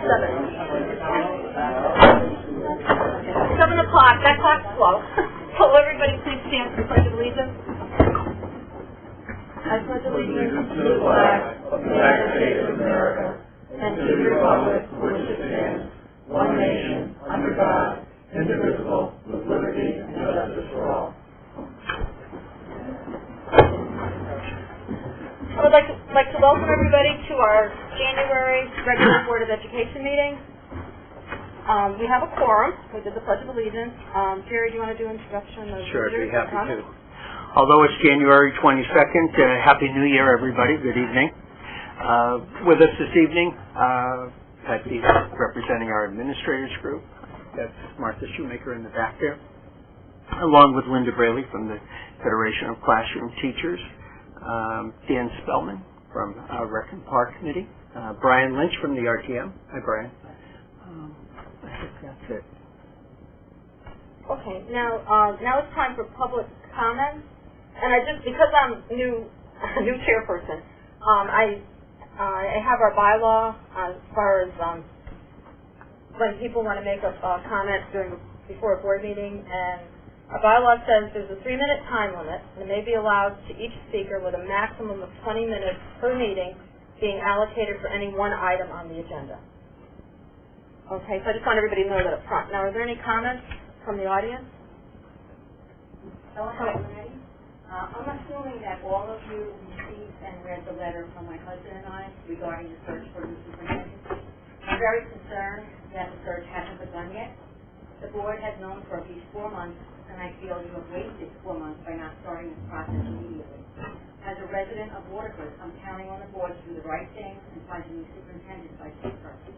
7 o'clock. That clock's slow. So everybody please stand for the Pledge of Allegiance. I pledge allegiance to the flag of the United States of America and to the republic for which it stands, one nation, under God, indivisible, with liberty and justice for all. I would like to welcome everybody to our January regular Board of Education meeting. We have a quorum. We did the Pledge of Allegiance. Jerry, do you want to do an introduction? Sure, I'd be happy to. Although it's January 22nd, Happy New Year, everybody. Good evening. With us this evening, Pat Dees, representing our administrators group. That's Martha Shoemaker in the back there, along with Linda Braley from the Federation of Classroom Teachers, Dan Spellman from our Rec and Park Committee, Brian Lynch from the RTM. Hi, Brian. I think that's it. Okay, now it's time for public comments. And because I'm a new chairperson, I have our bylaw as far as when people want to make a comment before a board meeting, and our bylaw says there's a 3-minute time limit, and it may be allowed to each speaker with a maximum of 20 minutes per meeting being allocated for any one item on the agenda. Okay, so I just want everybody to know that up front. Now, are there any comments from the audience? I'm assuming that all of you received and read the letter from my husband and I regarding the search for a new superintendent. I'm very concerned that the search hasn't begun yet. The board has known for at least 4 months, and I feel you have wasted 4 months by not starting this process immediately. As a resident of Waterford, I'm counting on the board to do the right thing and find a new superintendent by June 1st.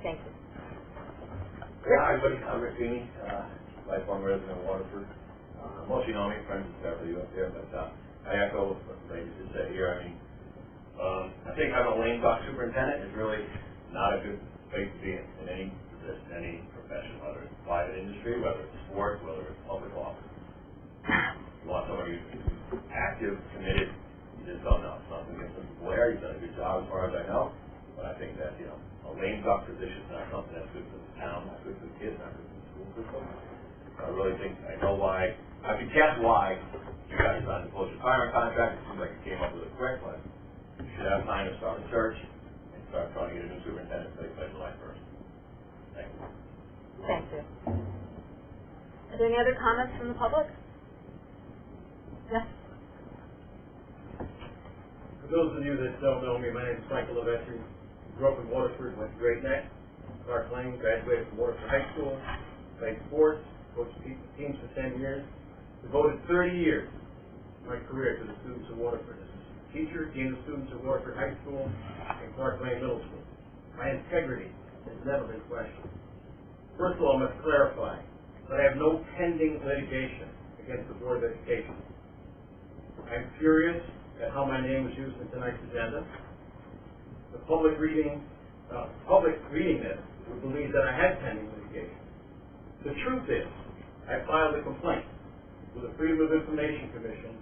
Thank you. Hi, everybody. I'm Rick Feeney, lifelong resident of Waterford. Most of you know me, friends with Beverly up there, but I echo what the lady just said here. I mean, I think having a lame duck superintendent is really not a good place to be in any position, any profession, whether it's private industry, whether it's sports, whether it's public office. You want somebody who's active, committed. You just don't know. It's nothing against Mr. Blair. He's done a good job as far as I know. But I think that, a lame duck position is not something that's good for the town, not good for the kids, not good for the school system. I really think, I know why, I can guess why you guys signed the post-retirement contract. It seems like you came up with it quick, but you should have time to start a search and start trying to get a new superintendent in place by July 1st. Thank you. Thank you. Are there any other comments from the public? Yes? For those of you that don't know me, my name is Michael Levetri. Grew up in Waterford, went to Great Neck, Clark Lane, graduated from Waterford High School, played sports, coached teams for 10 years, devoted 30 years of my career to the students of Waterford as a teacher, dean of students at Waterford High School and Clark Lane Middle School. My integrity has never been questioned. First of all, I must clarify that I have no pending litigation against the Board of Education. I'm furious at how my name was used in tonight's agenda. The public reading this would believe that I had pending litigation. The truth is, I filed a complaint with the Freedom of Information Commission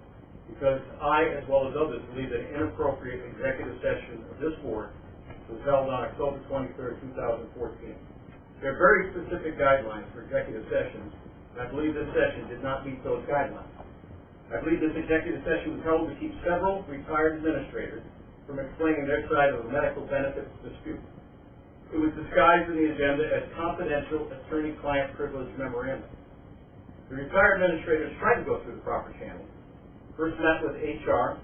because I, as well as others, believe that an inappropriate executive session of this board was held on October 23rd, 2014. There are very specific guidelines for executive sessions, and I believe this session did not meet those guidelines. I believe this executive session was held to keep several retired administrators from explaining their side of the medical benefits dispute. It was disguised in the agenda as confidential attorney-client privilege memorandum. The retired administrators tried to go through the proper channels. First met with HR,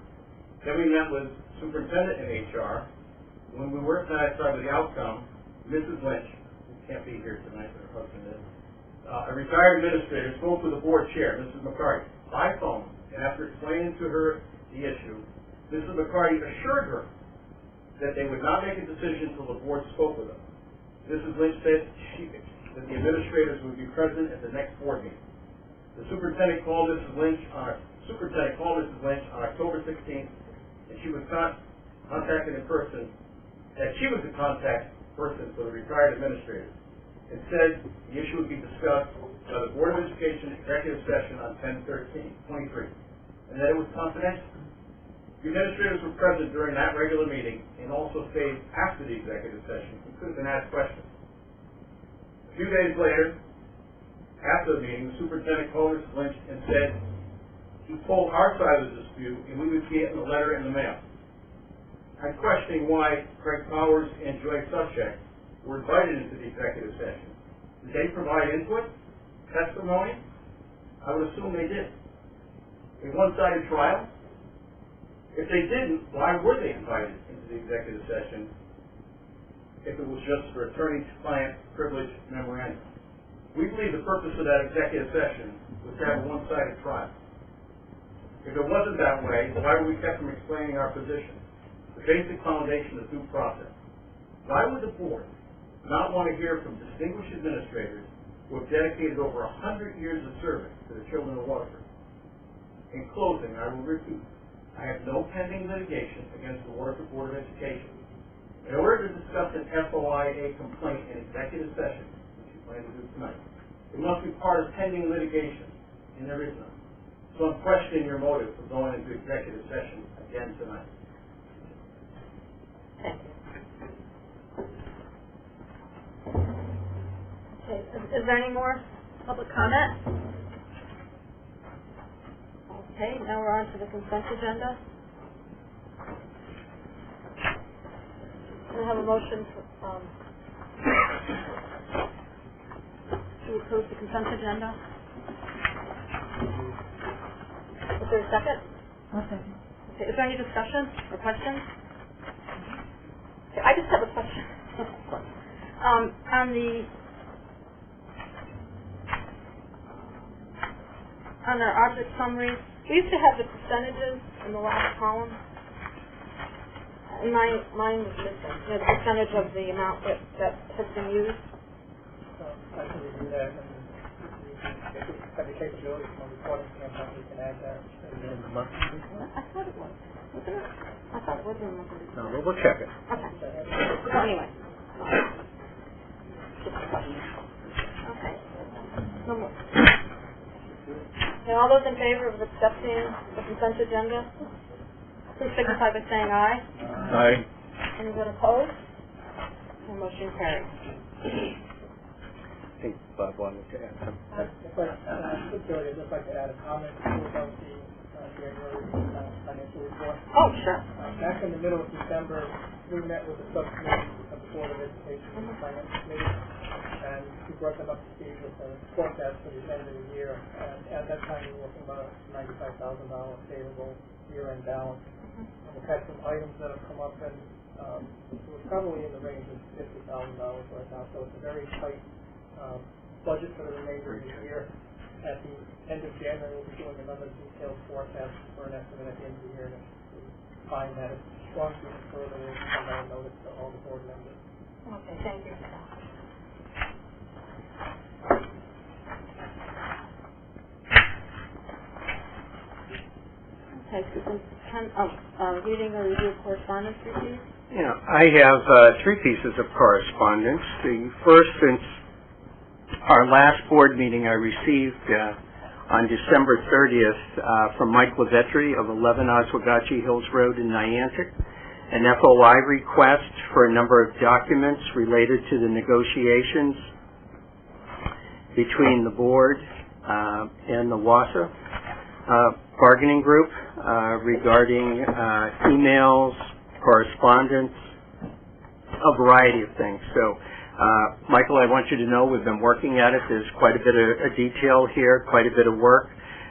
then we met with superintendent and HR. When we weren't satisfied with the outcome, Mrs. Lynch, who can't be here tonight, but her husband is, a retired administrator spoke with the board chair, Mrs. McCarty, by phone, and after explaining to her the issue, Mrs. McCarty assured her that they would not make a decision until the board spoke with them. Mrs. Lynch said that the administrators would be present at the next board meeting. The superintendent called Mrs. Lynch on October 16th, and she was contacted in person, that she was the contact person for the retired administrators, and said the issue would be discussed by the Board of Education executive session on 10/13/23, and that it was confidential. The administrators were present during that regular meeting and also stayed after the executive session and could have been asked questions. A few days later, after the meeting, the superintendent called Mr. Lynch and said he told our side of the dispute and we would be getting a letter in the mail. I'm questioning why Craig Powers and Joy Subcheck were invited into the executive session. Did they provide input, testimony? I would assume they did. A one-sided trial? If they didn't, why were they invited into the executive session if it was just for attorney-client privilege memorandum? We believe the purpose of that executive session was to have a one-sided trial. If it wasn't that way, why were we kept from explaining our position? The basic foundation of due process. Why would the board not want to hear from distinguished administrators who have dedicated over 100 years of service to the children of Waterford? In closing, I will repeat, I have no pending litigation against the Waterford Board of Education. In order to discuss an FOIA complaint in executive session, which you plan to do tonight, it must be part of pending litigation, and there is none. So I'm questioning your motive for going into executive session again tonight. Thank you. Okay, is there any more public comment? Okay, now we're on to the consent agenda. We have a motion to approve the consent agenda. Is there a second? Okay. Is there any discussion or questions? Okay, I just have a question. On our object summary, we used to have the percentages in the last column, and mine was missing. The percentage of the amount that has been used. I can review that, and if we have the capability from a reporting standpoint, we can add that. I thought it was. Wasn't it? I thought it was in the monthly. No, we'll check it. Okay. So anyway. Just a question. Okay. No more. Now, all those in favor of accepting the consent agenda, please signify by saying aye. Aye. Anyone opposed? The motion carries. I think Bob wanted to add something. I'd just like to add a comment about the January financial report. Oh, sure. Back in the middle of December, we met with the subcommittee of the Board of Education and the Finance Committee, and we brought them up to speed with the forecast for the end of the year. And at that time, we were looking about a $95,000 favorable year-end balance. And we've had some items that have come up, and we're probably in the range of $50,000 right now. So it's a very tight budget for the remainder of the year. At the end of January, we'll be doing another detailed forecast for an estimate at the end of the year. And if we find that it's strong even further, we'll send out a notice to all the board members. Okay, thank you for that. Okay, reading or review of correspondence received? Yeah, I have three pieces of correspondence. The first, since our last board meeting, I received on December 30th from Mike Lavetri of 11 Oswegatchie Hills Road in Niantic, an FOI request for a number of documents related to the negotiations between the board and the WASA bargaining group regarding emails, correspondence, a variety of things. So, Michael, I want you to know we've been working at it. There's quite a bit of detail here, quite a bit of work.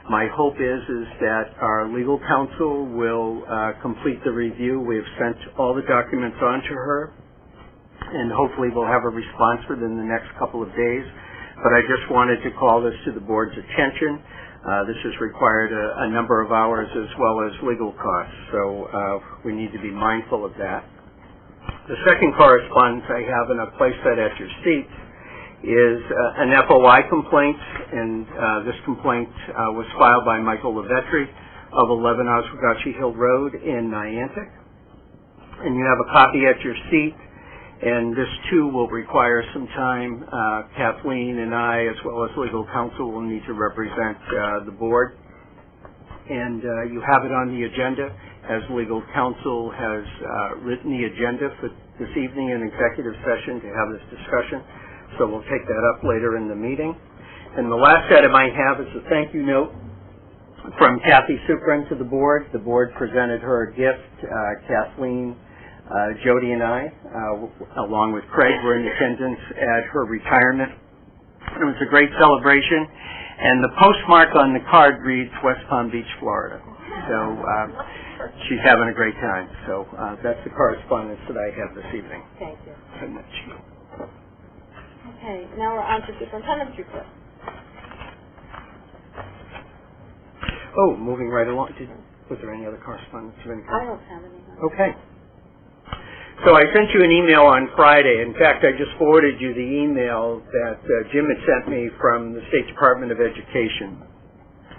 My hope is that our legal counsel will complete the review. We have sent all the documents on to her, and hopefully we'll have a response within the next couple of days. But I just wanted to call this to the board's attention. This has required a number of hours as well as legal costs, so we need to be mindful of that. The second correspondence I have, and I've placed that at your seat, is an FOI complaint, and this complaint was filed by Michael Lavetri of 11 Oswegatchie Hill Road in Niantic. And you have a copy at your seat, and this too will require some time. Kathleen and I, as well as legal counsel, will need to represent the board. And you have it on the agenda. as legal counsel has written the agenda for this evening in executive session to have this discussion. So we'll take that up later in the meeting. And the last item I have is a thank you note from Kathy Supran to the board. The board presented her a gift. Kathleen, Jody, and I, along with Craig, were in attendance at her retirement. It was a great celebration, and the postmark on the card reads West Palm Beach, Florida. So she's having a great time. So that's the correspondence that I have this evening. Thank you. And that's you. Okay, now we're on to superintendent's report. Oh, moving right along. Was there any other correspondence of any kind? I don't have any. Okay. So I sent you an email on Friday. In fact, I just forwarded you the email that Jim had sent me from the State Department of Education.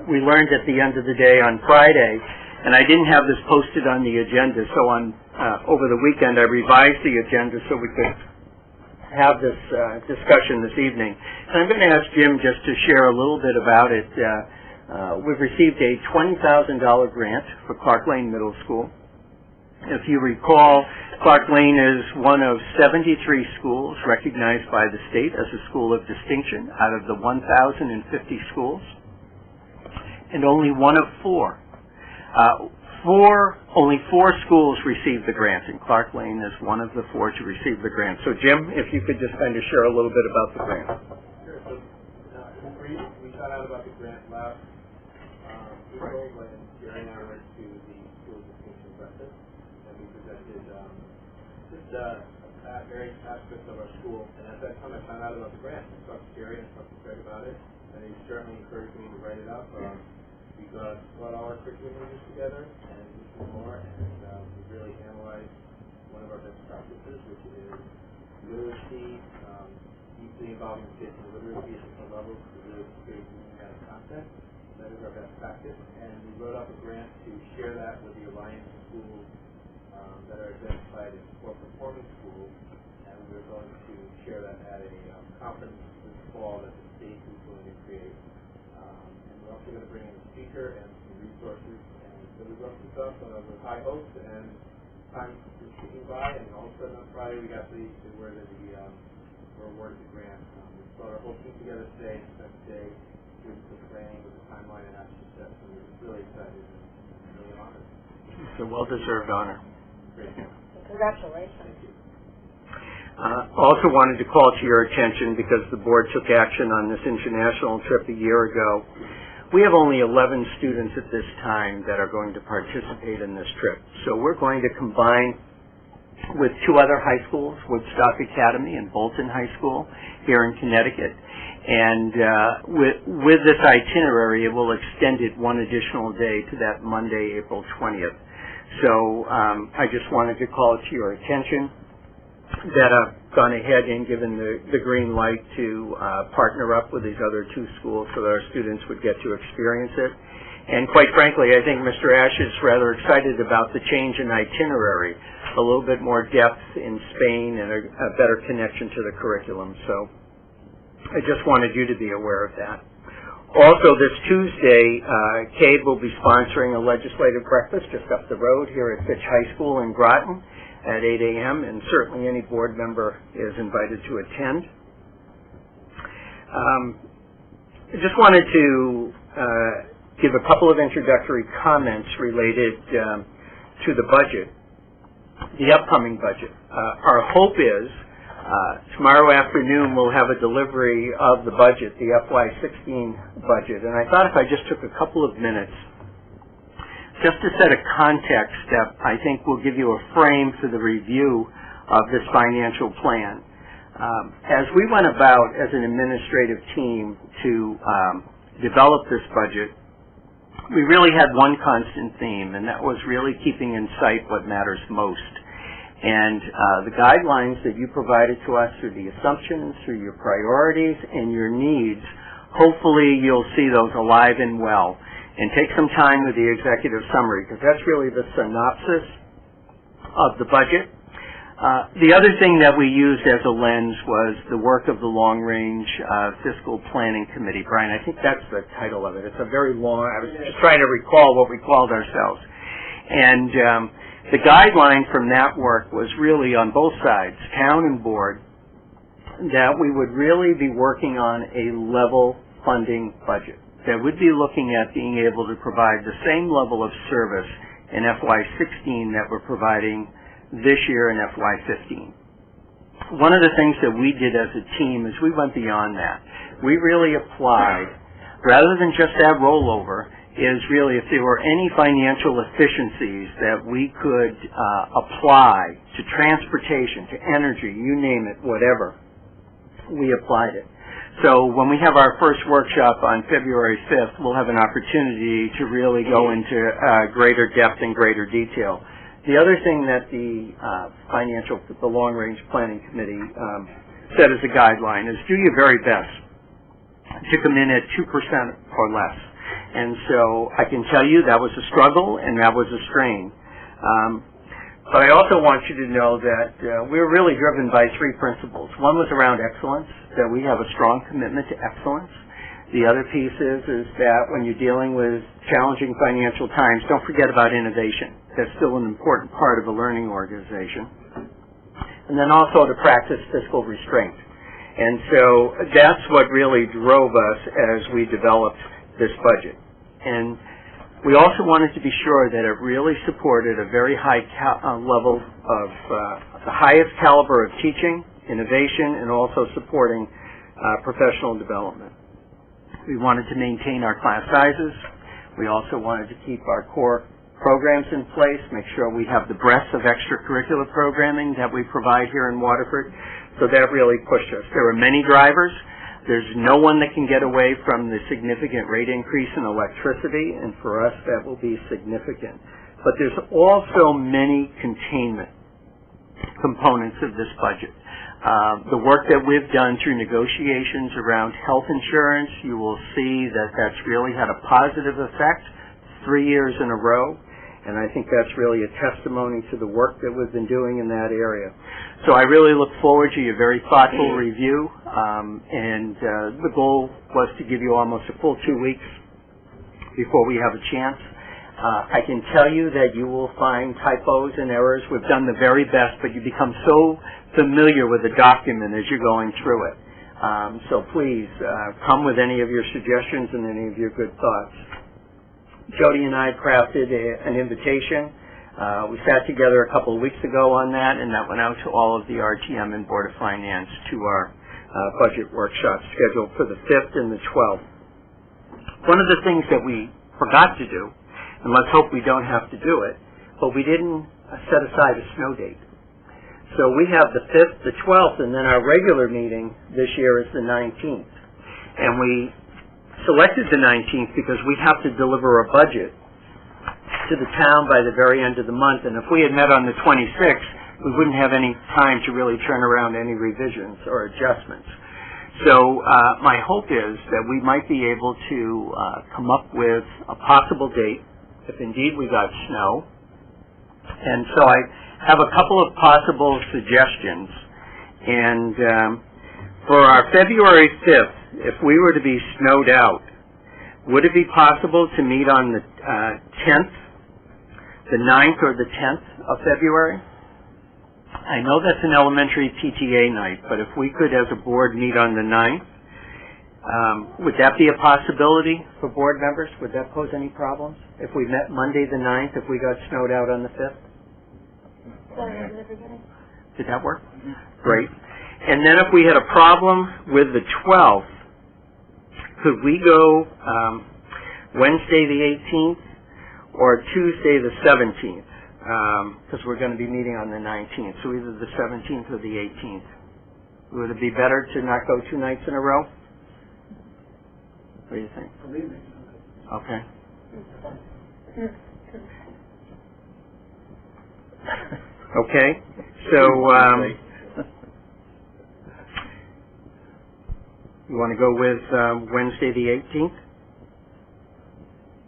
We learned at the end of the day on Friday, and I didn't have this posted on the agenda, so on over the weekend I revised the agenda so we could have this discussion this evening. And I'm going to ask Jim just to share a little bit about it. We've received a $20,000 grant for Clark Lane Middle School. If you recall, Clark Lane is one of 73 schools recognized by the state as a school of distinction out of the 1,050 schools, and only one of four. Only four schools received the grant, and Clark Lane is one of the four to receive the grant. So, Jim, if you could just kind of share a little bit about the grant. Sure. So, we found out about the grant last April when Jerry and I went to the school distinction breakfast, and we presented various aspects of our school. And at that time, I found out about the grant. I talked to Jerry and I talked to Craig about it, and he certainly encouraged me to write it up. We brought all our curriculum leaders together and listened more, and we really analyzed one of our best practices, which is literacy, deeply involving kids in literacy at different levels to really create meaning out of content. That is our best practice, and we wrote up a grant to share that with the Alliance of schools that are identified as poor performing schools, and we're going to share that at a conference this fall that the state is going to create. We're also going to bring in a speaker and some resources, and so we wrote this up with high hopes, and time is ticking by, and all of a sudden on Friday we got the word that we were awarded the grant. We brought our whole team together today, spent the day doing some planning with the timeline and action steps, and we were really excited and really honored. It's a well-deserved honor. Great. Congratulations. Thank you. Also wanted to call to your attention, because the board took action on this international trip a year ago. We have only 11 students at this time that are going to participate in this trip. So we're going to combine with two other high schools, Woodstock Academy and Bolton High School here in Connecticut. And with this itinerary, it will extend it one additional day to that Monday, April 20th. So I just wanted to call it to your attention that I've gone ahead and given the green light to partner up with these other two schools so that our students would get to experience it. And quite frankly, I think Mr. Ash is rather excited about the change in itinerary, a little bit more depth in Spain and a better connection to the curriculum. So I just wanted you to be aware of that. Also, this Tuesday, CABE will be sponsoring a legislative breakfast just up the road here at Fitch High School in Groton at 8 a.m., and certainly any board member is invited to attend. I just wanted to give a couple of introductory comments related to the budget, the upcoming budget. Our hope is tomorrow afternoon we'll have a delivery of the budget, the FY16 budget, and I thought if I just took a couple of minutes just to set a context that I think will give you a frame for the review of this financial plan. As we went about as an administrative team to develop this budget, we really had one constant theme, and that was really keeping in sight what matters most. And the guidelines that you provided to us through the assumptions, through your priorities, and your needs, hopefully you'll see those alive and well. And take some time with the executive summary, because that's really the synopsis of the budget. The other thing that we used as a lens was the work of the Long Range Fiscal Planning Committee. Brian, I think that's the title of it. It's a very long, I was just trying to recall what we called ourselves. And the guideline from that work was really on both sides, town and board, that we would really be working on a level funding budget, that would be looking at being able to provide the same level of service in FY16 that we're providing this year in FY15. One of the things that we did as a team is we went beyond that. We really applied, rather than just that rollover, is really if there were any financial efficiencies that we could apply to transportation, to energy, you name it, whatever, we applied it. So when we have our first workshop on February 5th, we'll have an opportunity to really go into greater depth and greater detail. The other thing that the the Long-Range Planning Committee set as a guideline is do your very best to come in at 2% or less. And so I can tell you that was a struggle and that was a strain. But I also want you to know that we were really driven by three principles. One was around excellence, that we have a strong commitment to excellence. The other piece is that when you're dealing with challenging financial times, don't forget about innovation. That's still an important part of a learning organization. And then also to practice fiscal restraint. And so that's what really drove us as we developed this budget. And we also wanted to be sure that it really supported a very high level of the highest caliber of teaching, innovation, and also supporting professional development. We wanted to maintain our class sizes. We also wanted to keep our core programs in place, make sure we have the breadth of extracurricular programming that we provide here in Waterford. So that really pushed us. There are many drivers. There's no one that can get away from the significant rate increase in electricity, and for us that will be significant. But there's also many containment components of this budget. The work that we've done through negotiations around health insurance, you will see that that's really had a positive effect 3 years in a row. And I think that's really a testimony to the work that we've been doing in that area. So I really look forward to your very thoughtful review. The goal was to give you almost a full 2 weeks before we have a chance. I can tell you that you will find typos and errors. We've done the very best, but you become so familiar with the document as you're going through it. So please come with any of your suggestions and any of your good thoughts. Jody and I crafted an invitation. We sat together a couple of weeks ago on that, and that went out to all of the RTM and Board of Finance to our budget workshop scheduled for the 5th and the 12th. One of the things that we forgot to do, and let's hope we don't have to do it, but we didn't set aside a snow date. So we have the 5th, the 12th, and then our regular meeting this year is the 19th. And we selected the 19th because we have to deliver a budget to the town by the very end of the month, and if we had met on the 26th, we wouldn't have any time to really turn around any revisions or adjustments. So my hope is that we might be able to come up with a possible date if indeed we got snow. And so I have a couple of possible suggestions. And for our February 5th, if we were to be snowed out, would it be possible to meet on the 10th, the 9th, or the 10th of February? I know that's an elementary PTA night, but if we could, as a board, meet on the 9th, would that be a possibility for board members? Would that pose any problems? If we met Monday the 9th, if we got snowed out on the 5th? Did that work? Mm-hmm. Great. And then if we had a problem with the 12th, could we go Wednesday the 18th or Tuesday the 17th? Because we're going to be meeting on the 19th, so either the 17th or the 18th. Would it be better to not go 2 nights in a row? What do you think? Okay. Okay, so you want to go with Wednesday the 18th?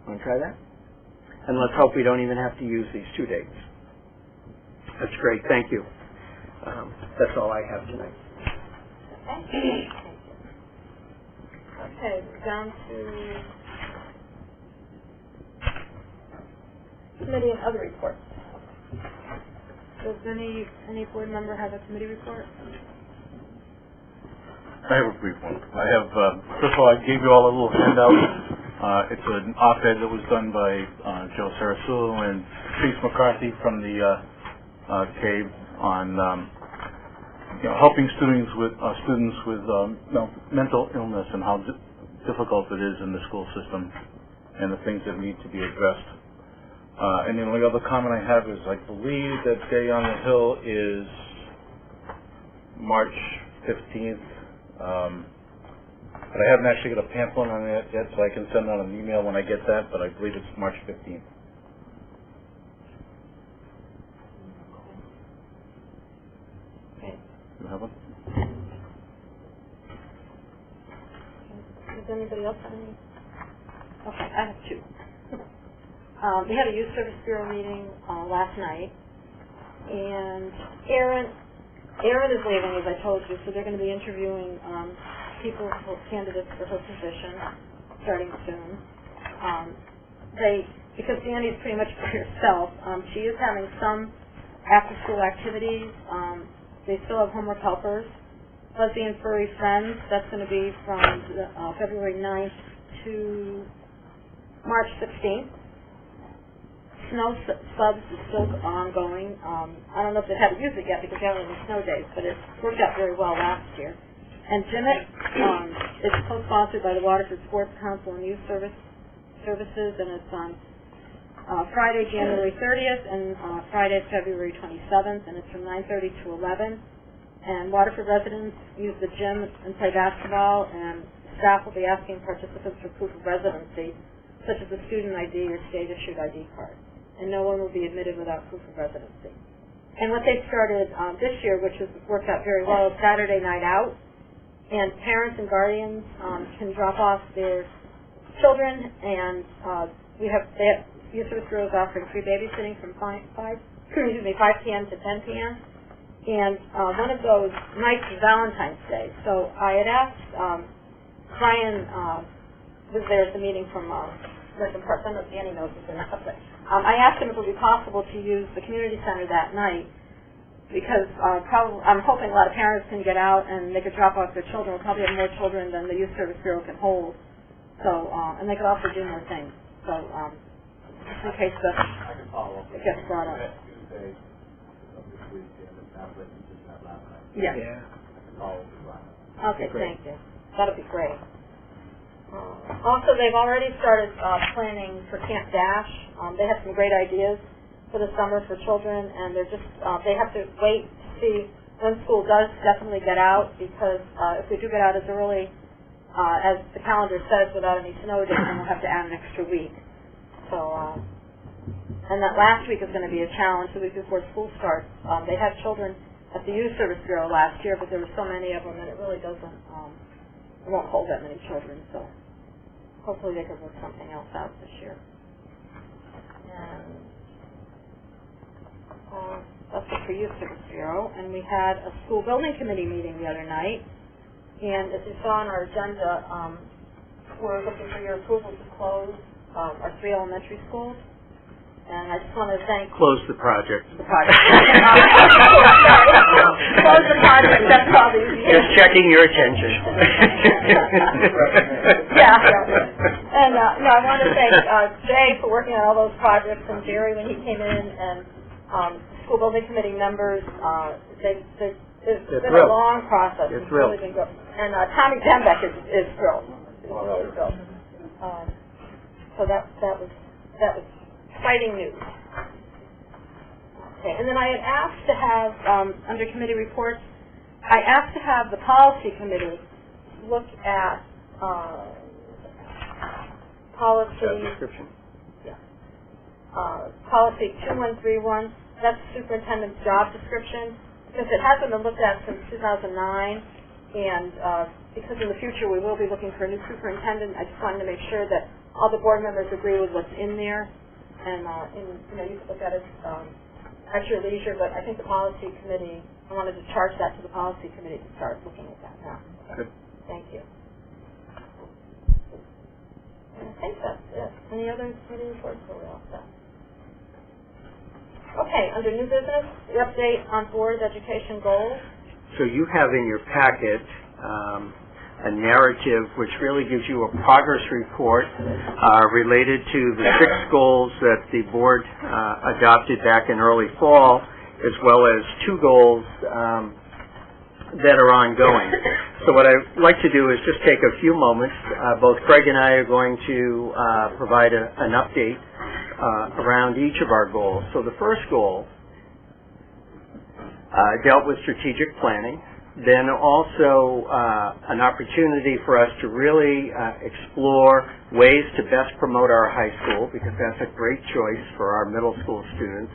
Want to try that? And let's hope we don't even have to use these 2 dates. That's great. Thank you. That's all I have tonight. Okay, down to Committee and other reports. Does any board member have a committee report? I have a brief one. I have, first of all, I gave you all a little handout. It's an op-ed that was done by Joe Sarasulu and Patrice McCarthy from the CAVE on helping students with mental illness and how difficult it is in the school system and the things that need to be addressed. And the only other comment I have is I believe that Day on the Hill is March 15th. But I haven't actually got a pamphlet on that yet, so I can send out an email when I get that, but I believe it's March 15th. Okay. You have one? Does anybody else have any? Okay, I have two. We had a Youth Service Bureau meeting last night, and Erin is leaving, as I told you, so they're going to be interviewing candidates for her position starting soon. Because Danny's pretty much by herself, she is having some after-school activities. They still have homework helpers. Lesbian Furry Friends, that's going to be from February 9th to March 16th. Snow subs is still ongoing. I don't know if they've had to use it yet because they haven't any snow days, but it worked out very well last year. And Jimmet is co-sponsored by the Waterford Sports Council and Youth Services, and it's on Friday, January 30th, and Friday, February 27th, and it's from 9:30 to 11. And Waterford residents use the gym and play basketball, and staff will be asking participants for proof of residency, such as a student ID or state-issued ID card. And no one will be admitted without proof of residency. And what they started this year, which has worked out very well, is Saturday night out. And parents and guardians can drop off their children, and Youth Service Bureau is offering free babysitting from 5 p.m. to 10 p.m. And one of those nights is Valentine's Day. So I had asked Brian was there at the meeting from Lincoln Park. I don't know if Danny knows this or not, but I asked him if it would be possible to use the community center that night because I'm hoping a lot of parents can get out and they could drop off their children. We'll probably have more children than the Youth Service Bureau can hold. So, and they could also do more things. So, just in case it gets brought up. Yeah. Okay, thank you. That'll be great. Also, they've already started planning for Camp Dash. They have some great ideas for the summer for children, and they're just they have to wait to see when school does definitely get out, because if we do get out as early as the calendar says without any snow days, then we'll have to add an extra week. So, and that last week is going to be a challenge, the week before school starts. They had children at the Youth Service Bureau last year, but there were so many of them that it really doesn't, it won't hold that many children, so hopefully they can work something else out this year. And that's it for Youth Service Bureau. And we had a school building committee meeting the other night, and as you saw on our agenda, we're looking for your approval to close our 3 elementary schools. And I just want to thank... Close the project. The project. Close the project, that's probably easy. Just checking your attention. Yeah. And I want to thank Jay for working on all those projects, and Jerry when he came in, and school building committee members. It's been a long process. It's really been good. And Tommy Dembeck is thrilled. He's really thrilled. So that was exciting news. Okay, and then I had asked to have, under committee reports, I asked to have the policy committee look at policy policy 2131. That's superintendent's job description, because it hasn't been looked at since 2009, and because in the future we will be looking for a new superintendent, I just wanted to make sure that all the board members agree with what's in there. And you can look at it at your leisure, but I think the policy committee, I wanted to charge that to the policy committee to start looking at that now. Good. Thank you. And I think that's it. Any other committee reports? Are we all set? Okay, under new business, the update on Board of Education goals. So you have in your packet a narrative which really gives you a progress report related to the 6 goals that the board adopted back in early fall, as well as 2 goals that are ongoing. So what I'd like to do is just take a few moments. Both Craig and I are going to provide an update around each of our goals. So the first goal dealt with strategic planning, then also an opportunity for us to really explore ways to best promote our high school, because that's a great choice for our middle school students,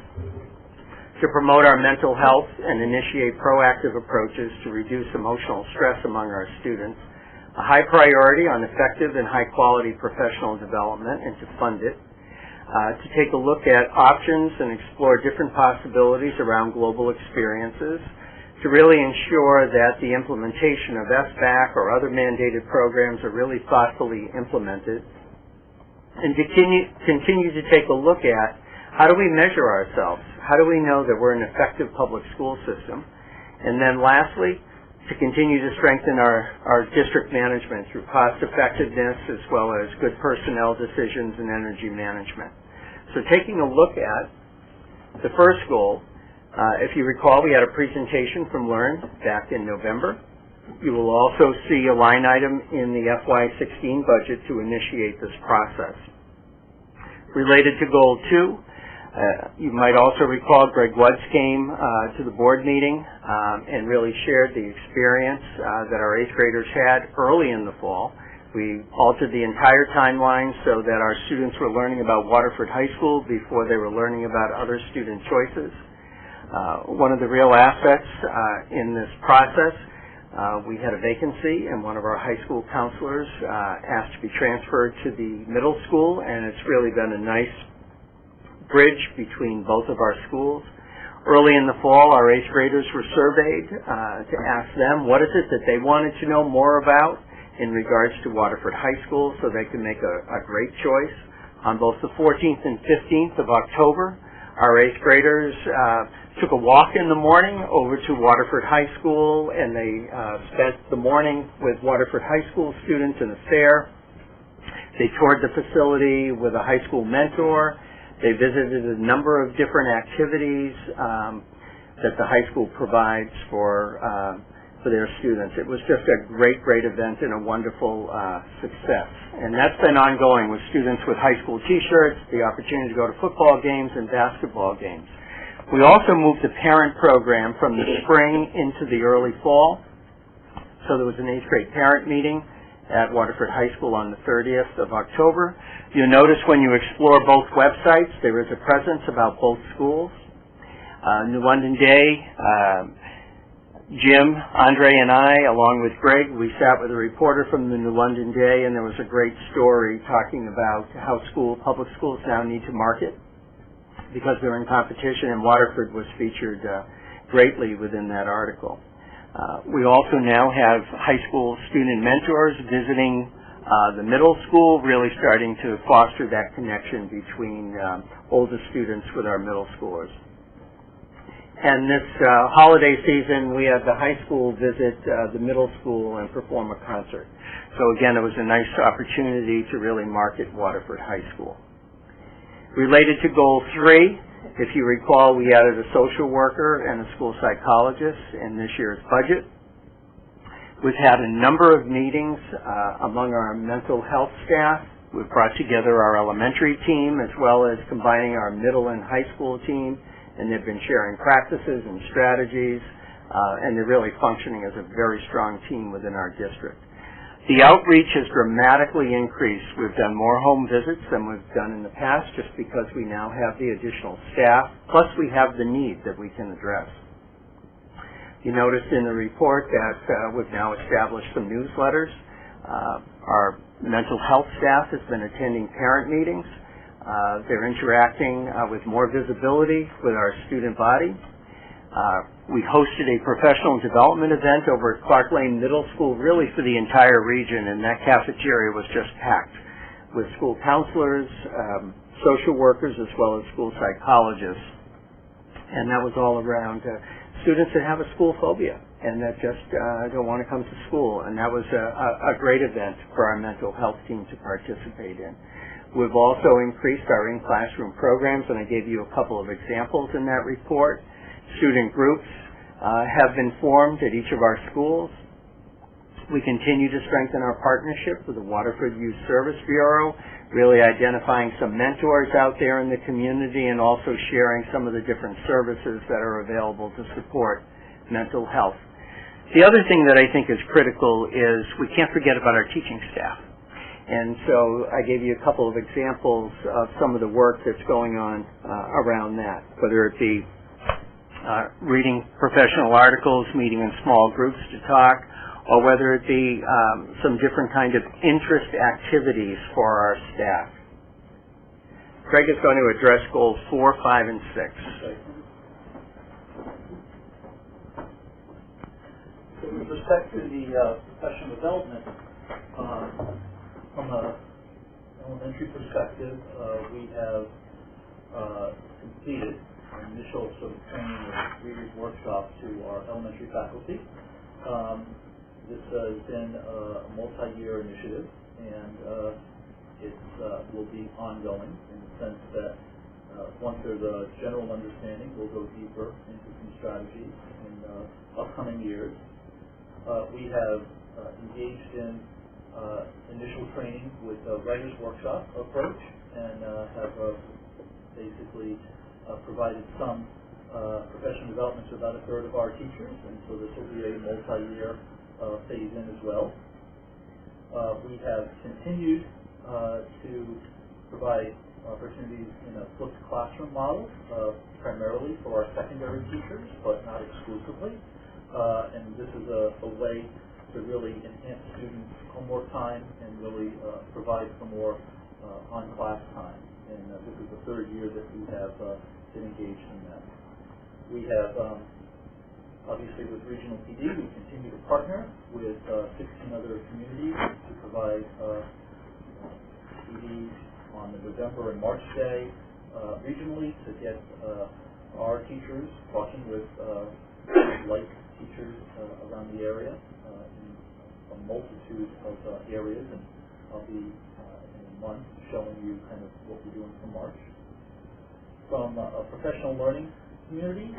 to promote our mental health and initiate proactive approaches to reduce emotional stress among our students, a high priority on effective and high quality professional development, and to fund it, to take a look at options and explore different possibilities around global experiences, to really ensure that the implementation of SBAC or other mandated programs are really thoughtfully implemented, and to continue to take a look at how do we measure ourselves? How do we know that we're an effective public school system? And then lastly, to continue to strengthen our district management through cost effectiveness as well as good personnel decisions and energy management. So taking a look at the first goal, if you recall, we had a presentation from Learn back in November. You will also see a line item in the FY16 budget to initiate this process. Related to Goal 2, you might also recall Greg Woods came to the board meeting and really shared the experience that our 8th graders had early in the fall. We altered the entire timeline so that our students were learning about Waterford High School before they were learning about other student choices. One of the real assets in this process, we had a vacancy and one of our high school counselors asked to be transferred to the middle school, and it's really been a nice bridge between both of our schools. Early in the fall, our 8th graders were surveyed to ask them what is it that they wanted to know more about in regards to Waterford High School so they can make a great choice. On both the 14th and 15th of October, our 8th graders took a walk in the morning over to Waterford High School, and they spent the morning with Waterford High School students in a fair. They toured the facility with a high school mentor. They visited a number of different activities that the high school provides for their students. It was just a great event and a wonderful success. And that's been ongoing with students with high school t-shirts, the opportunity to go to football games and basketball games. We also moved the parent program from the spring into the early fall. So there was an 8th grade parent meeting at Waterford High School on the 30th of October. You'll notice when you explore both websites, there is a presence about both schools. New London Day, Jim, Andre, and I, along with Greg, we sat with a reporter from the New London Day, and there was a great story talking about how public schools now need to market because they're in competition, and Waterford was featured greatly within that article. We also now have high school student mentors visiting the middle school, really starting to foster that connection between older students with our middle schoolers. And this holiday season, we had the high school visit the middle school and perform a concert. So again, it was a nice opportunity to really market Waterford High School. Related to Goal 3, if you recall, we added a social worker and a school psychologist in this year's budget. We've had a number of meetings among our mental health staff. We've brought together our elementary team as well as combining our middle and high school team, and they've been sharing practices and strategies, and they're really functioning as a very strong team within our district. The outreach has dramatically increased. We've done more home visits than we've done in the past just because we now have the additional staff, plus we have the need that we can address. You noticed in the report that we've now established some newsletters. Our mental health staff has been attending parent meetings. They're interacting with more visibility with our student body. We hosted a professional development event over at Clark Lane Middle School, really for the entire region, and that cafeteria was just packed with school counselors, social workers, as well as school psychologists. And that was all around students that have a school phobia and that just don't want to come to school. And that was a great event for our mental health team to participate in. We've also increased our in-classroom programs, and I gave you a couple of examples in that report. Student groups have been formed at each of our schools. We continue to strengthen our partnership with the Waterford Youth Service Bureau, really identifying some mentors out there in the community and also sharing some of the different services that are available to support mental health. The other thing that I think is critical is we can't forget about our teaching staff. And so I gave you a couple of examples of some of the work that's going on around that, whether it be reading professional articles, meeting in small groups to talk, or whether it be some different kind of interest activities for our staff. Craig is going to address goals 4, 5, and 6. So with respect to the professional development, from an elementary perspective, we have completed an initial sort of training or 3-week workshop to our elementary faculty. This has been a multi-year initiative, and it will be ongoing in the sense that once there's a general understanding, we'll go deeper into some strategies in upcoming years. We have engaged in initial training with a writer's workshop approach and have basically provided some professional development to about a third of our teachers, and so this will be a multi-year phase in as well. We have continued to provide opportunities in a flipped classroom model, primarily for our secondary teachers, but not exclusively. And this is a way to really enhance students' homework time and really provide for more on-class time. And this is the 3rd year that we have been engaged in that. We have, obviously with Regional PD, we continue to partner with 16 other communities to provide PD on the November and March day regionally to get our teachers talking with like teachers around the area in a multitude of areas, and I'll be in a month showing you kind of what we're doing for March. From a professional learning community,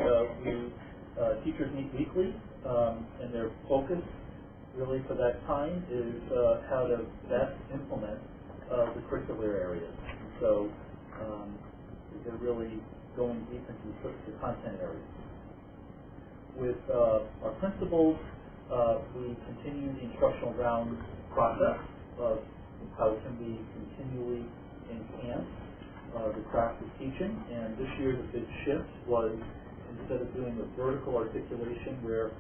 teachers meet weekly, and their focus really for that time is how to best implement the curricular areas. So they're really going deep into the content areas. With our principals, we continue the instructional round process of how can we continually enhance the craft of teaching. And this year the big shift was, instead of doing a vertical articulation where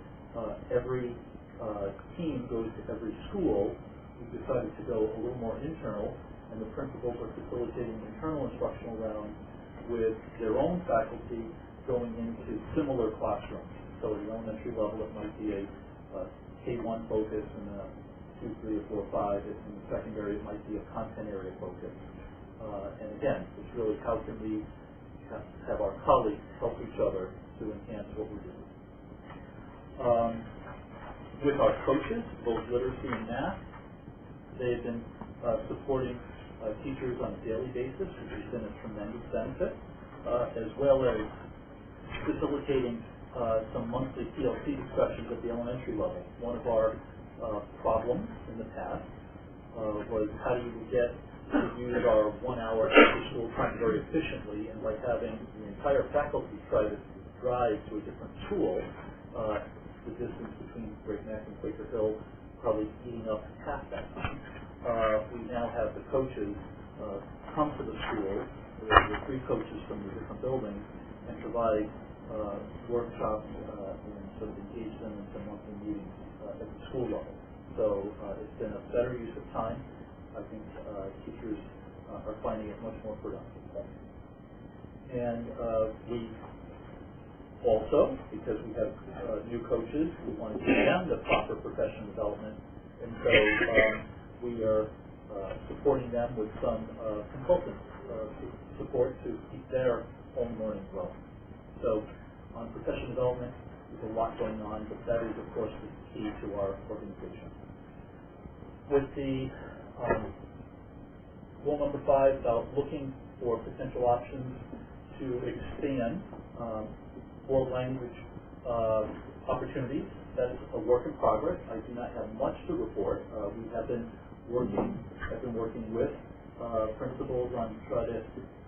every team goes to every school, we decided to go a little more internal, and the principals are facilitating internal instructional rounds with their own faculty going into similar classrooms. So at the elementary level, it might be a K-1 focus, and a 2, 3, or 4, 5. In the secondary, it might be a content area focus. And again, it's really how can we have our colleagues help each other to enhance what we're doing. With our coaches, both literacy and math, they've been supporting teachers on a daily basis, which has been a tremendous benefit, as well as facilitating some monthly PLC discussions at the elementary level. One of our problems in the past was how do you get to use our 1 hour after school time very efficiently, and by having the entire faculty try to drive to a different school, the distance between Great Neck and Quaker Hill probably eating up half that time. We now have the coaches come to the school, the 3 coaches from the different buildings, and provide workshops and sort of engage them in some monthly meetings at the school level. So it's been a better use of time. I think teachers are finding it much more productive. And we also, because we have new coaches, we want to give them the proper professional development, and so we are supporting them with some consultant support to keep their own learning growing. So On professional development, there's a lot going on, but that is, of course, the key to our organization. With the goal number 5, about looking for potential options to expand world language opportunities, that's a work in progress. I do not have much to report. We have been working with principals on trying to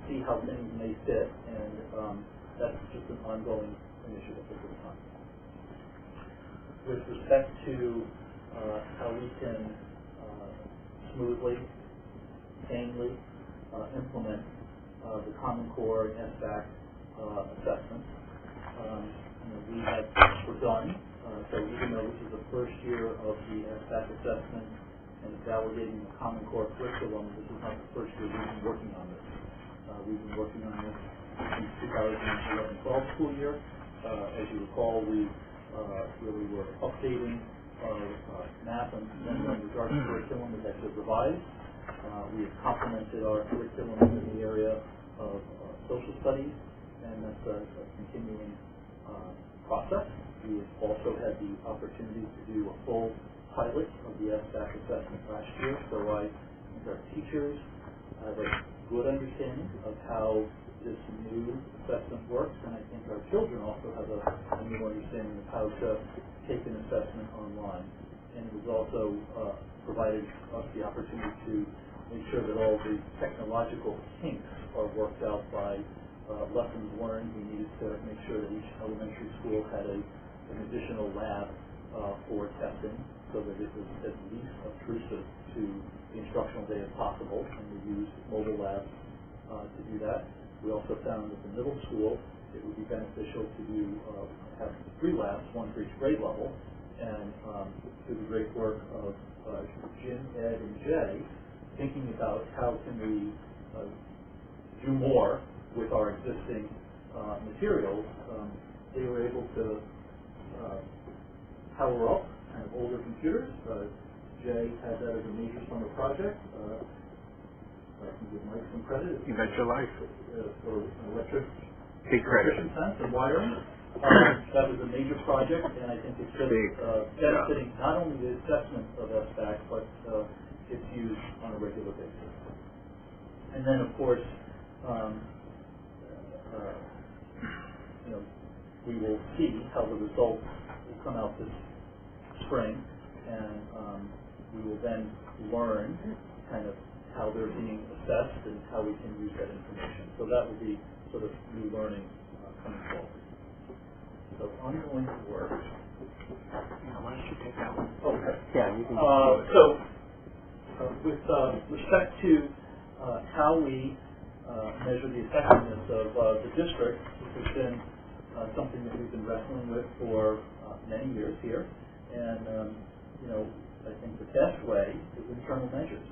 see how things may fit, and that's just an ongoing initiative at this time. With respect to how we can smoothly, sanely implement the Common Core and SBAC assessments, we have begun. So even though this is the first year of the SBAC assessment and validating the Common Core curriculum, this is not the first year we've been working on this. We've been working on this since 2011-12 school year. As you recall, we really were updating our math and language arts curriculum as actually revised. We have complemented our curriculum in the area of social studies, and that's a continuing process. We have also had the opportunity to do a full pilot of the SBAC assessment last year, so I think our teachers have a good understanding of how this new assessment works, and I think our children also have a new understanding of how to take an assessment online. And it was also provided us the opportunity to make sure that all the technological kinks are worked out by lessons learned. We needed to make sure that each elementary school had an additional lab for testing, so that it was at least obtrusive to the instructional day as possible, and we used mobile labs to do that. We also found at the middle school it would be beneficial to have 3 labs, one for each grade level, and through the great work of Jim, Ed, and Jay, thinking about how can we do more with our existing materials, they were able to power up kind of older computers. Jay had that as a major summer project. I can give Mike some credit. You bet your life. For electric Big credit. sense and wiring. That was a major project, and I think it's just benefiting not only the assessment of SBAC, but its use on a regular basis. And then, of course, we will see how the results will come out this spring, and we will then learn kind of how they're being assessed and how we can use that information. So that will be sort of new learning coming forward. So ongoing work. Why don't you take that one? Okay. Yeah, you can. With respect to how we measure the effectiveness of the district, this has been something that we've been wrestling with for many years here, and I think the best way is internal measures,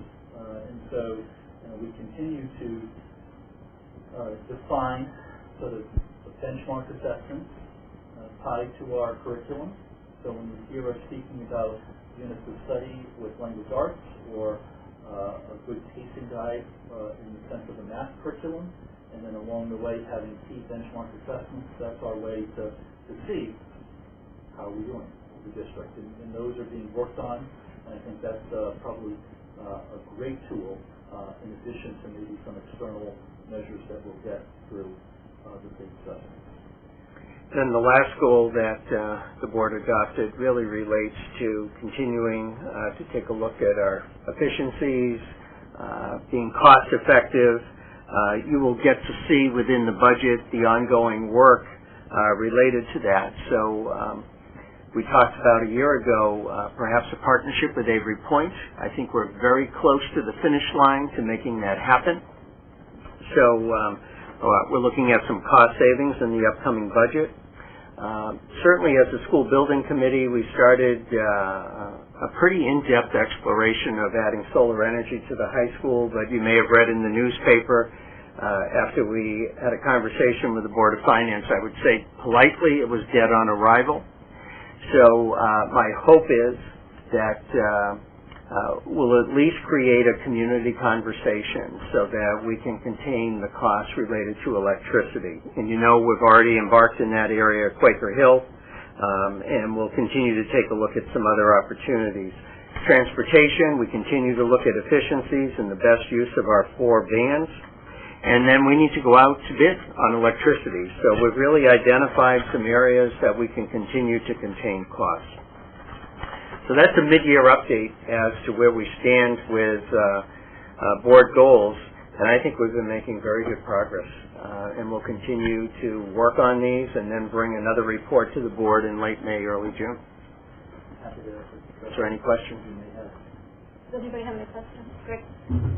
and so we continue to define sort of the benchmark assessments tied to our curriculum. So when you hear us speaking about units of study with language arts, or a good pacing guide in the sense of the math curriculum, and then along the way having key benchmark assessments, that's our way to see how we're doing with the district. And those are being worked on, and I think that's probably a great tool in addition to maybe some external measures that we'll get through the state assessment. And the last goal that the board adopted really relates to continuing to take a look at our efficiencies, being cost effective. You will get to see within the budget the ongoing work related to that. So we talked about a year ago perhaps a partnership with Avery Point. I think we're very close to the finish line to making that happen. So we're looking at some cost savings in the upcoming budget. Certainly as a school building committee, we started a pretty in-depth exploration of adding solar energy to the high school, but you may have read in the newspaper after we had a conversation with the Board of Finance, I would say politely it was dead on arrival. So my hope is that will at least create a community conversation so that we can contain the costs related to electricity. And you know, we've already embarked in that area at Quaker Hill, and we'll continue to take a look at some other opportunities. Transportation, we continue to look at efficiencies and the best use of our 4 vans. And then we need to go out to bid on electricity. So we've really identified some areas that we can continue to contain costs. So that's a mid-year update as to where we stand with board goals, and I think we've been making very good progress. And we'll continue to work on these and then bring another report to the board in late May, early June. Is there any questions? Does anybody have any questions? Greg?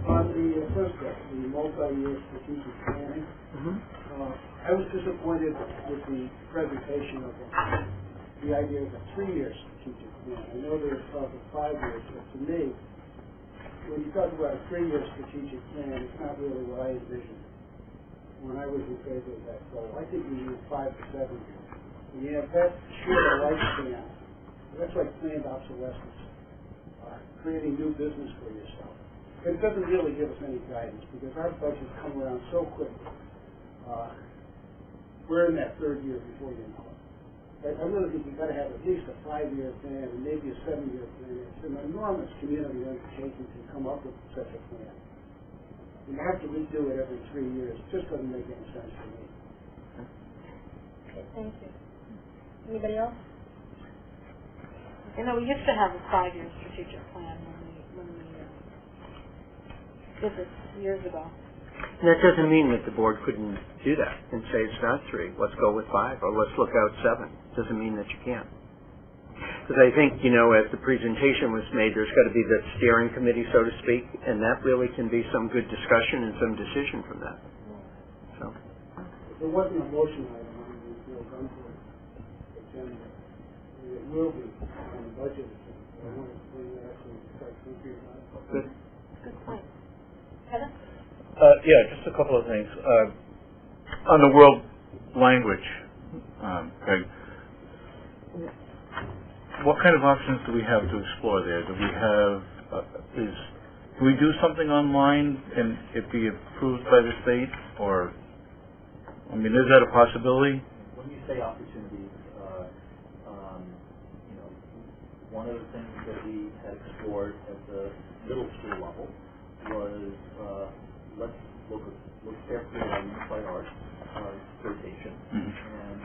On the first step, the multi-year strategic planning, I was disappointed with the presentation of the idea of a 3-year strategic plan. I know there's talk of 5 years, but to me, when you talk about a 3-year strategic plan, it's not really what I envisioned when I was in favor of that goal. I think we need 5 to 7 years. When you have that short a lifespan, that's like planned obsolescence, creating new business for yourself. But it doesn't really give us any guidance because our budgets come around so quickly. We're in that 3rd year before you know it. I really think you've got to have at least a 5-year plan and maybe a 7-year plan. It's an enormous community undertaking to come up with such a plan. You have to redo it every 3 years. It just doesn't make any sense to me. Okay, thank you. Anybody else? You know, we used to have a 5-year strategic plan when we did this years ago. And that doesn't mean that the board couldn't do that and say it's not 3, let's go with 5, or let's look out 7. Doesn't mean that you can't. Because I think, you know, as the presentation was made, there's got to be that steering committee, so to speak, and that really can be some good discussion and some decision from that. So. If there wasn't a motion item on the bill done for agenda, it will be on the budget agenda. I want to bring that actually start thinking about it. Good. Good point. Heather? Yeah, just a couple of things. On the world language, Craig, what kind of options do we have to explore there? Do we have, do we do something online and it be approved by the state, or, I mean, is that a possibility? When you say opportunities, you know, one of the things that we had explored at the middle school level was let's look carefully at unified art rotation, and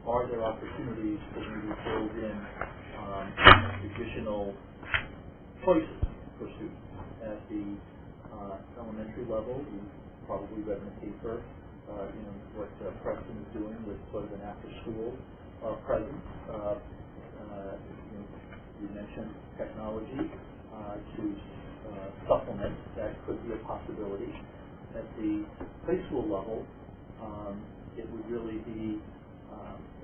are there opportunities for you to build in additional choices for students at the elementary level? You probably read in the paper, you know, what Preston is doing with sort of an after-school presence. You mentioned technology to supplement. That could be a possibility. At the preschool level, it would really be,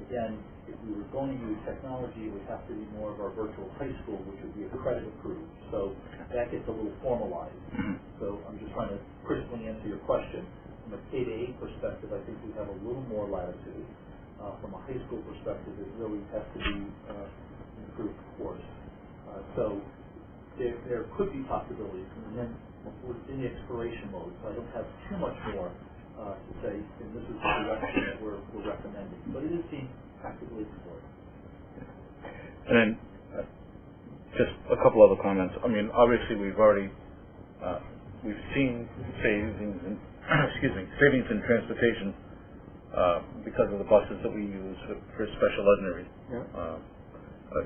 again, if we were going to use technology, it would have to be more of our virtual high school, which would be accredited approved. So that gets a little formalized. So I'm just trying to crisply answer your question. From a K-8 perspective, I think we have a little more latitude. From a high school perspective, it really has to be improved course. So there could be possibilities, and then we're in the exploration mode, so I don't have too much more to say, and this is the direction that we're recommending. But it is being actively explored. And then, just a couple other comments. I mean, obviously we've already, we've seen savings in, savings in transportation because of the buses that we use for special ed needs.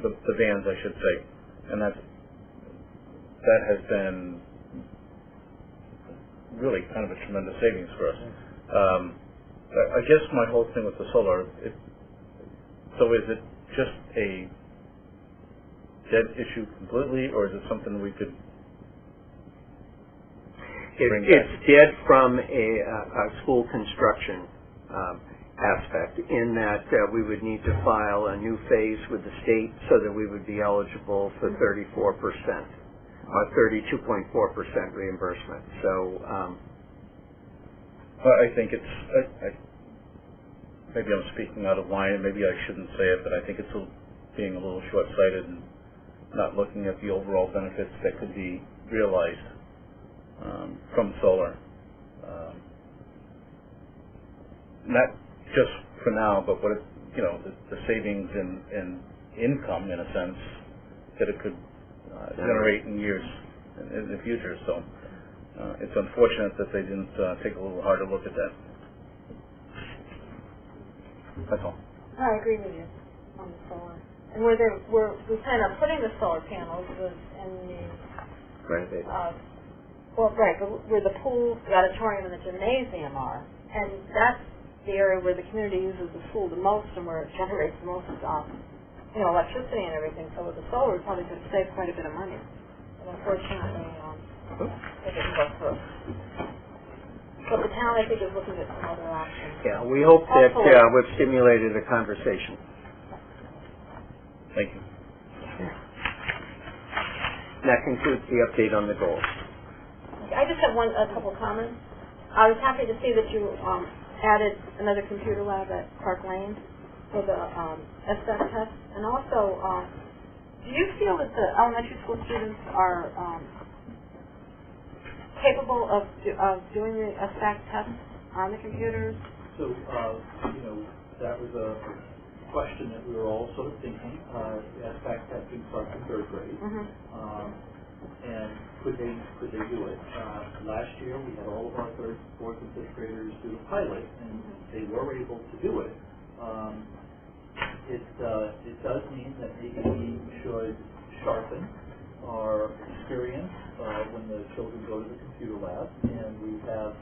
The vans, I should say. And that has been really kind of a tremendous savings for us. I guess my whole thing with the solar, so is it just a dead issue completely, or is it something we could bring back? It's dead from a school construction aspect, in that we would need to file a new phase with the state so that we would be eligible for 34%, or 32.4% reimbursement. So I think it's, maybe I'm speaking out of line, maybe I shouldn't say it, but I think it's being a little short-sighted. And, not looking at the overall benefits that could be realized from solar. Not just for now, but what the savings in income, in a sense, that it could generate in years in the future. So it's unfortunate that they didn't take a little harder look at that. That's all. I agree with you on the solar. And where we plan on putting the solar panels was in the where the pool, the auditorium, and the gymnasium are, and that's the area where the community uses the pool the most and where it generates the most, electricity and everything. So with the solar, we probably could save quite a bit of money. But unfortunately, it didn't go through. But the town, I think, is looking at some other options. Yeah, we hope that we've stimulated a conversation. Thank you. That concludes the update on the goals. I just have a couple comments. I was happy to see that you added another computer lab at Park Lane for the SBAC test. And also, do you feel that the elementary school students are capable of doing the SBAC test on the computers? So, that was a question that we were all sort of thinking. The SBAC testing starts in third grade. And could they do it? Last year we had all of our third, fourth, and fifth graders do the pilot, and they were able to do it. It does mean that maybe we should sharpen our experience when the children go to the computer lab, and we have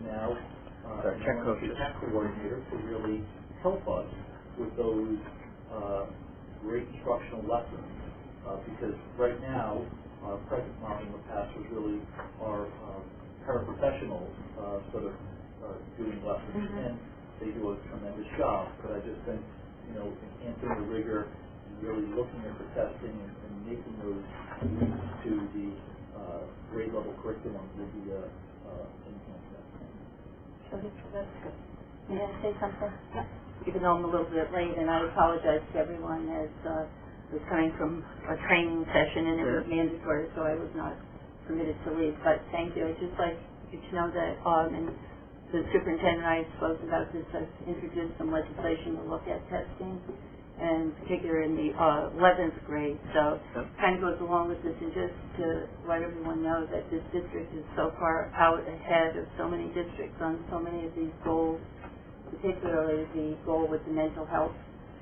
now a tech coordinator to really help us with those great instructional lessons, because right now our present model in the past was really our paraprofessionals sort of doing lessons, and they do a tremendous job. But I just think, enhancing the rigor and really looking at the testing and making those links to the grade level curriculum will be an enhancement. That's good. May I say something? Yeah. Even though I'm a little bit late, and I apologize to everyone as was coming from a training session and it was mandatory, so I was not permitted to leave. But thank you. I'd just like you to know that, and the superintendent and I spoke about this. I've introduced some legislation to look at testing, and particularly in the 11th grade. So it kind of goes along with this, and just to let everyone know that this district is so far out ahead of so many districts on so many of these goals, particularly the goal with the mental health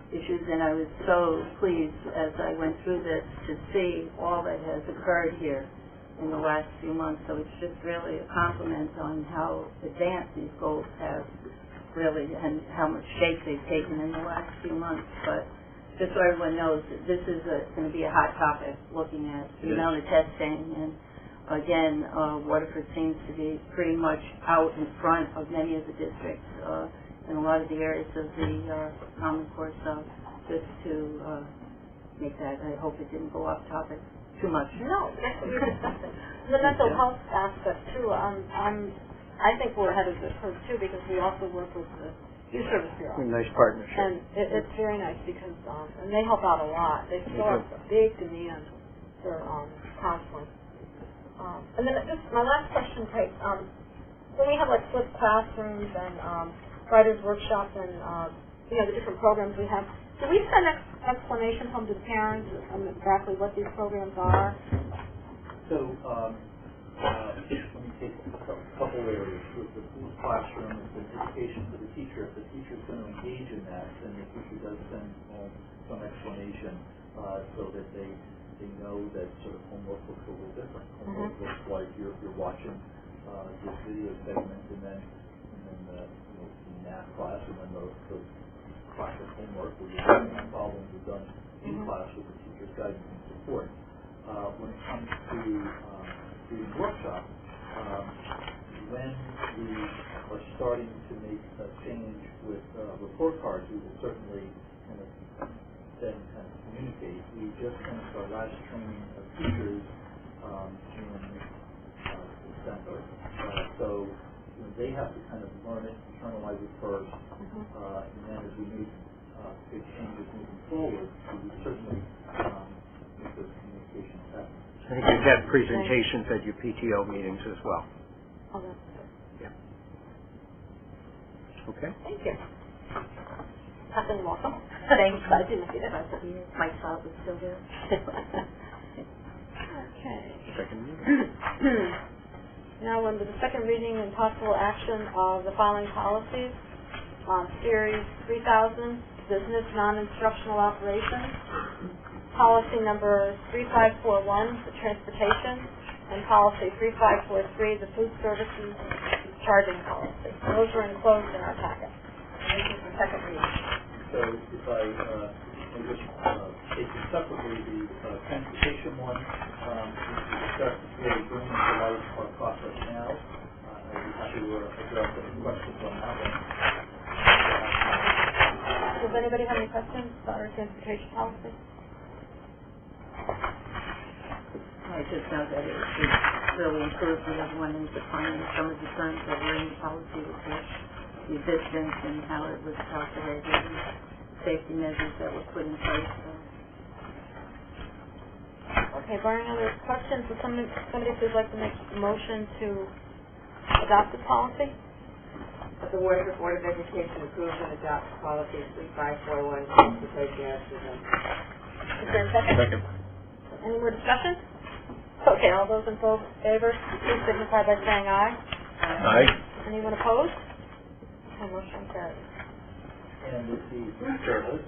issues. And I was so pleased as I went through this to see all that has occurred here in the last few months. So it's just really a compliment on how advanced these goals have really, and how much shape they've taken in the last few months. But just so everyone knows, that this is going to be a hot topic, looking at the amount of testing. And again, Waterford seems to be pretty much out in front of many of the districts in a lot of the areas of the Common Core. So just to make that, I hope it didn't go off topic too much. No, that's what you're discussing. The mental health aspect too, I think we're ahead of the curve too, because we also work with the Youth Service Bureau. Nice partnership. And it's very nice because, and they help out a lot. They still have a big demand for counseling. And then just my last question, Kate, when we have like flipped classrooms and writers' workshops and the different programs we have, do we send explanations home to the parents on exactly what these programs are? So let me take a couple areas. With the classroom, it's an education for the teacher. If the teacher is going to engage in that, then the teacher does send home some explanation so that they know that sort of homework looks a little different. Homework looks like you're watching this video segment, and then the math class, and then the classroom homework where you're doing the problems are done in class with the teacher's guidance and support. When it comes to doing workshops, when we are starting to make a change with report cards, we will certainly then communicate. We just finished our last training of teachers in December, so they have to kind of learn it, internalize it first, and then as we make big changes moving forward, we would certainly if those communications happen. I think you've had presentations at your PTO meetings as well. Oh, that's good. Okay? Thank you. Kathleen, welcome. Thanks. I didn't see that. My child was still there. Okay. Second meeting. Now, under the second reading and possible action of the following policies, Series 3000, Business Non-Instructional Operations, Policy number 3541, the Transportation, and Policy 3543, the Food Services Charging Policy. Those are enclosed in our packet. And this is the second reading. So if I can just take it separately, the transportation one, we discussed really bringing to life our process now. I'd be happy to address any questions on that one. Does anybody have any questions about our transportation policy? I just know that it really improved when everyone is defining some of the terms that were in the policy, with the distance and how it was calculated and safety measures that were put in place. So. Okay, barring other questions, would somebody please like to make a motion to adopt the policy? That the Waterford Board of Education approves and adopts policy 3541, transportation as presented. Is there a second? Second. Any more discussion? Okay, all those in favor, please signify by saying aye. Aye. Anyone opposed? Okay, motion carries. And with the food service,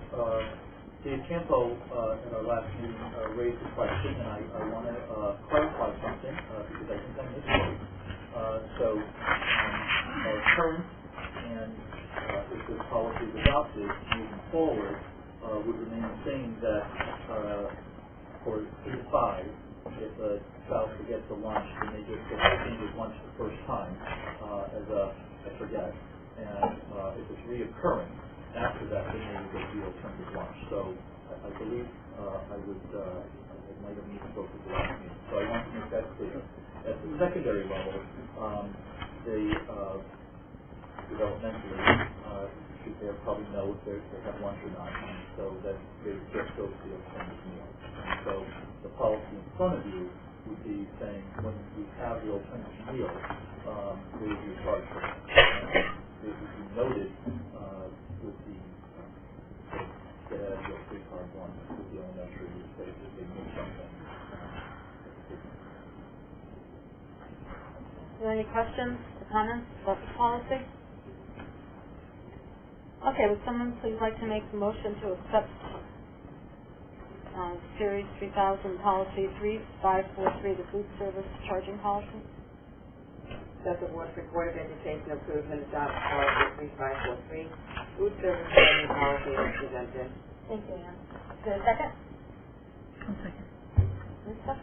Dave Campo in our last meeting raised a question, and I want to clarify something because I think I misspoke. So our current and if this policy is adopted moving forward would remain the same that for 3 to 5, if a child forgets a lunch, then they just get changes lunch the first time as I forget. And if it's reoccurring, after that, then they would get the alternative lunch. So I believe I might have misspoke at the last meeting. So I want to make that clear. At the secondary level, developmentally, they probably know if they have lunch or not, and so that they just go to the alternative meal. And so the policy in front of you would be saying when we have the alternative meal, there would be a charge for it. It would be noted with the get out of your free card one with the elementary that if they miss something. Are there any questions or comments about the policy? Okay, would someone please like to make a motion to accept Series 3000 Policy 3543, the Food Service Charging Policy? That the Waterford Board of Education approves and adopts policy 3543, food service charging policy as presented. Thank you, Ann. Is there a second? One second. Lisa?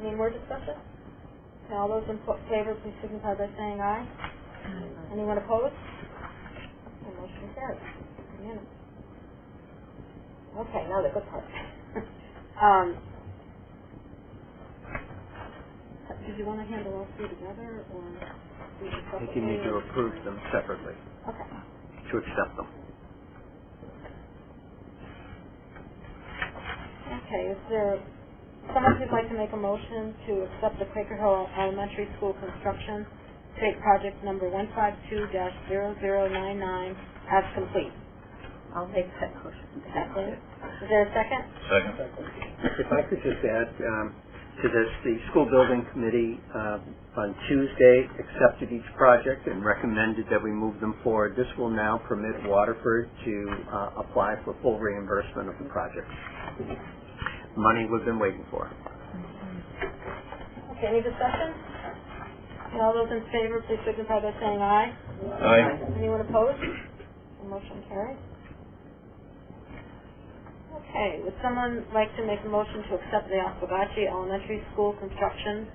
Any more discussion? Okay, all those in favor, please signify by saying aye. Anyone opposed? Okay, motion carries. Unanimous. Okay, now the good part. Did you want to handle all three together, or do you I think you need to approve them separately, Okay. to accept them. Okay, is there someone who'd like to make a motion to accept the Quaker Hill Elementary School construction state project number 152-0099 as complete? I'll make that motion. Kathleen? Is there a second? Second. If I could just add to this, the school building committee on Tuesday accepted each project and recommended that we move them forward. This will now permit Waterford to apply for full reimbursement of the project. Money we've been waiting for. Okay, any discussion? Okay, all those in favor, please signify by saying aye. Aye. Anyone opposed? The motion carries. Okay, would someone like to make a motion to accept the Oswegatchie Elementary School construction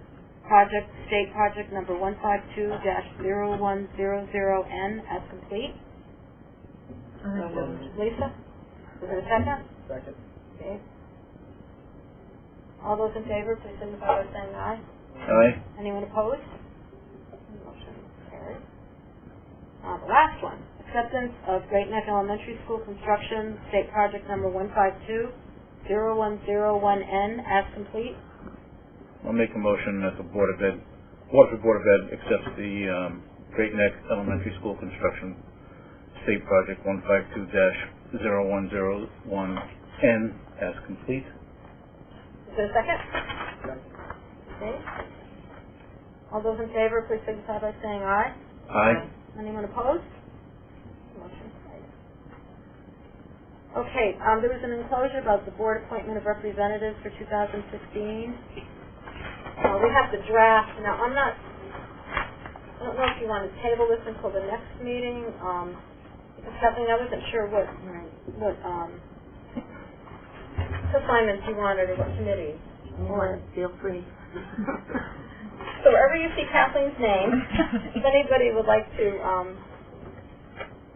project, state project number 152-0100N as complete? Lisa? Is there a second? Second. Okay. All those in favor, please signify by saying aye. Aye. Anyone opposed? Motion carries. The last one, acceptance of Great Neck Elementary School construction, state project number 0101N as complete. I'll make a motion that the Waterford Board of Ed accepts the Great Neck Elementary School Construction State Project 152-0101N as complete. Is there a second? Okay. All those in favor, please signify by saying aye. Aye. Anyone opposed? Motion carried. Okay, there was an enclosure about the board appointment of representatives for 2016. We have the draft. Now, I don't know if you want to table this until the next meeting. Because Kathleen, I wasn't sure what assignments you wanted or what committee. Feel free. So wherever you see Kathleen's name, if anybody would like to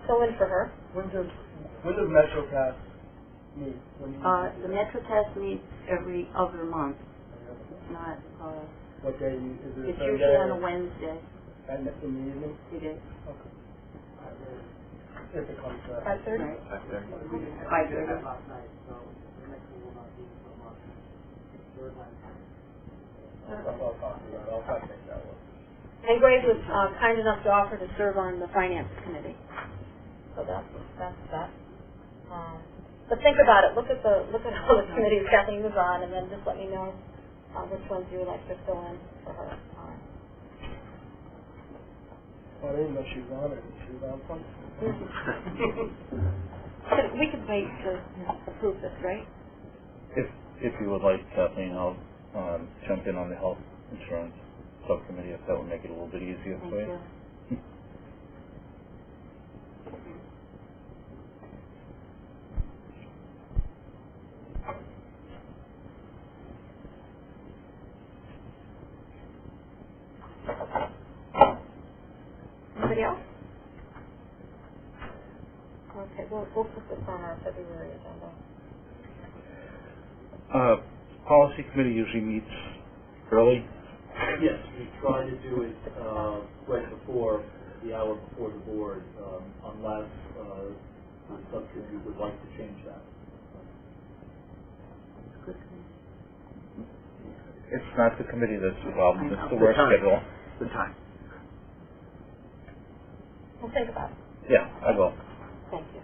fill in for her. When does MetroCast meet? The MetroCast meets every other month. It's not, What day is it? it's usually on a Wednesday. And in the evening? It is. Okay. If it comes to that. 5:30? Right. 5:30. I'll talk to you about it. I'll try to make that work. And Graves was kind enough to offer to serve on the finance committee. So that's that. But think about it. Look at all the committees Kathleen was on, and then just let me know which ones you would like to fill in for her. I didn't know she was on it. She was on something. We could wait to approve this, right? If you would like, Kathleen, I'll jump in on the health insurance subcommittee if that would make it a little bit easier Thank for you. you. Anybody else? Okay, we'll put this on our February agenda. Policy committee usually meets early. Yes, we try to do it right before, the hour before the board, unless the subcommittee would like to change that. It's not the committee that's the problem, it's the The work time. schedule. The time. We'll think about it. Yeah, I will. Thank you.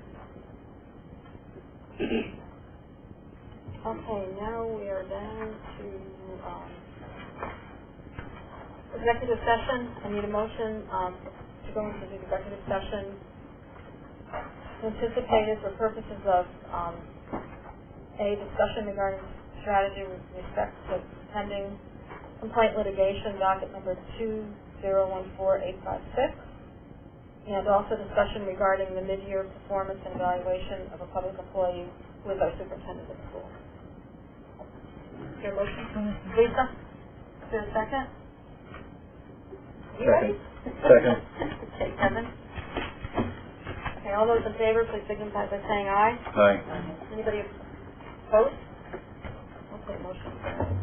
Okay, now we are down to executive session. I need a motion to go into the executive session anticipated for purposes of a discussion regarding strategy with respect to pending complaint litigation, docket number 2014856, and also discussion regarding the mid-year performance and evaluation of a public employee with our superintendent of schools. Is there a motion? Lisa? Is there a second? You ready? Second. Okay, Kevin? Okay, all those in favor, please signify by saying aye. Aye. Anybody opposed? Okay, motion carries.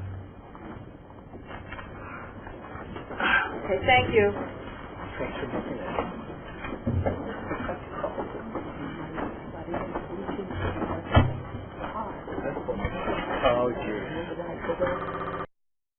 Okay, thank you. Thanks for looking at it. Oh, gee.